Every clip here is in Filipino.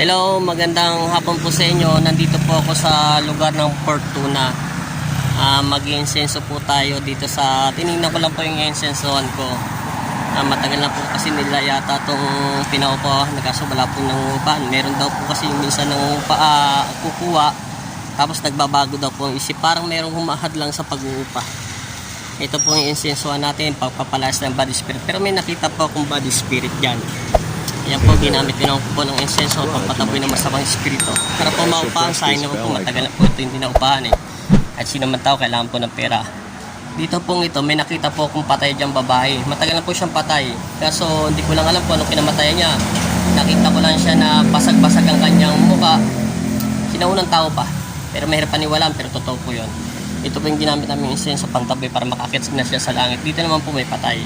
Hello, magandang hapon po sa inyo. Nandito po ako sa lugar ng Fortuna. Mag-insenso po tayo dito sa... Tinignan ko lang po yung insensohan ko. Matagal na po kasi nila yata itong pinaupa. Nagkaso wala po ng upa. Meron daw po kasi yung minsan ng upa kukuha. Tapos nagbabago daw po ang isip. Parang merong humahad lang sa pag-uupa. Ito po yung insensohan natin. Pagpapalas ng body spirit. Pero may nakita po akong body spirit dyan. Yan po, ginamit din ako po ng insenso pampataboy ng masamang espiritu. Para po maupahan, sayang naman po, matagal na po ito hindi naupahan eh. At sino man tao, kailangan po ng pera. Dito pong ito, may nakita po akong patay diyang babae. Matagal na po siyang patay. Kaso hindi ko lang alam po anong kinamatayan niya. Nakita ko lang siya na basag-basag ang kanyang mukha. Sinaunang tao pa. Pero mahirap paniwalaan, pero totoo po yun. Ito po yung ginamit namin insenso pantaboy para makakit na siya sa langit. Dito naman po may patay.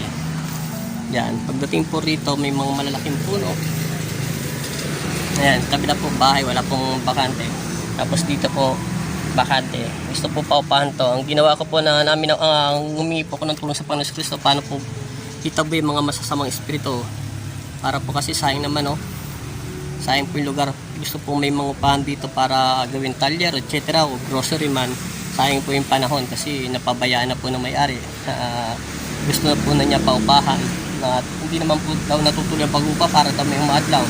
Yan, pagdating po rito may mga malalaking puno. Ayan, kabila po bahay, wala pong bakante. Tapos dito po bakante. Gusto po paupahan to. Ang ginawa ko po na namin, humingi po ko ng tulong sa Panginoon Kristo paano po itaboy mga masasamang espiritu. Para po kasi sayang naman sayang po yung lugar. Gusto po may mga upahan dito para gawin talyer, etc. o grocery man. Sayang po yung panahon kasi napabayaan na po ng may-ari. Gusto na po na niya paupahan. At hindi naman po daw natutuloy ang pag-upa para daw may umaadlaw.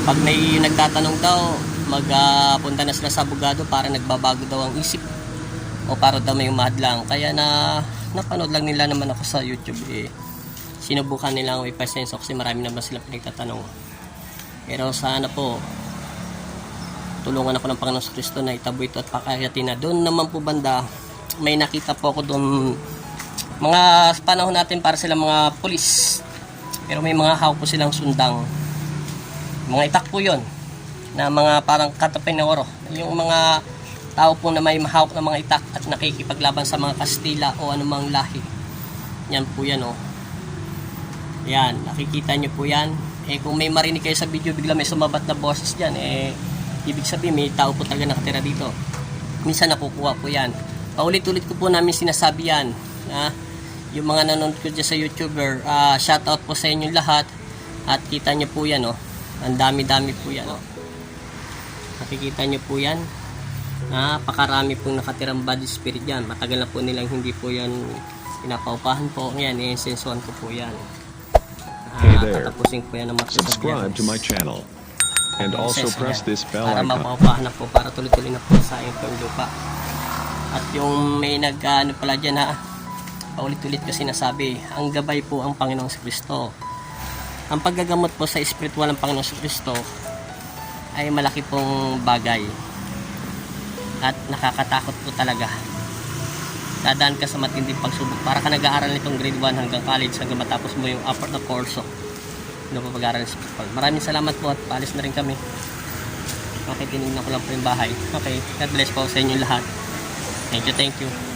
Pag may nagtatanong daw, magpunta na sila sa abogado para nagbabago daw ang isip o para daw may umaadlang. Kaya napanood lang nila naman ako sa YouTube sinubukan nila ang ipasenso kasi marami naman sila pinagtatanong. Pero sana po tulungan ako ng Panginoon Kristo na itaboy ito at pakayatin na. Doon naman po banda may nakita po ako doon mga panahon natin para sila mga pulis, pero may mga hawak po silang sundang, mga itak po yun na mga parang katapin na oro, yung mga tao po na may mahawak na mga itak at nakikipaglaban sa mga Kastila o anumang lahi. Yan po yan yan, nakikita nyo po yan. Kung may marinig kayo sa video bigla may sumabat na boses dyan, ibig sabihin may tao po talaga nakatira dito. Minsan nakukuha po yan. Paulit-ulit ko po namin sinasabi yan. Yung mga nanonood ko dyan sa YouTuber, shoutout po sa inyo lahat. At kita nyo po yan ang dami-dami po yan nakikita nyo po yan. Napakarami pong nakatirang body spirit yan. Matagal na po nilang hindi po yan pinapaupahan po. Yan, insensuhan ko po yan. Tatapusin po yan ng subscribe to my channel and also press this bell para icon mapaupahan na po, para tuloy-tuloy na po sa inyong lupa. At yung may pala dyan paulit-ulit kasi nasabi, ang gabay po ang Panginoong Kristo. Ang paggagamot po sa espiritual ng Panginoong Kristo ay malaki pong bagay at nakakatakot po talaga. Dadaan ka sa matinding pagsubok para ka nag-aaral nitong grade 1 hanggang college hanggang matapos mo yung upper na kurso na pag-aaral ng spiritual. Maraming salamat po at paalis na rin kami. Okay, tinignan ko lang po yung bahay. Okay, God bless po sa inyo lahat. Thank you.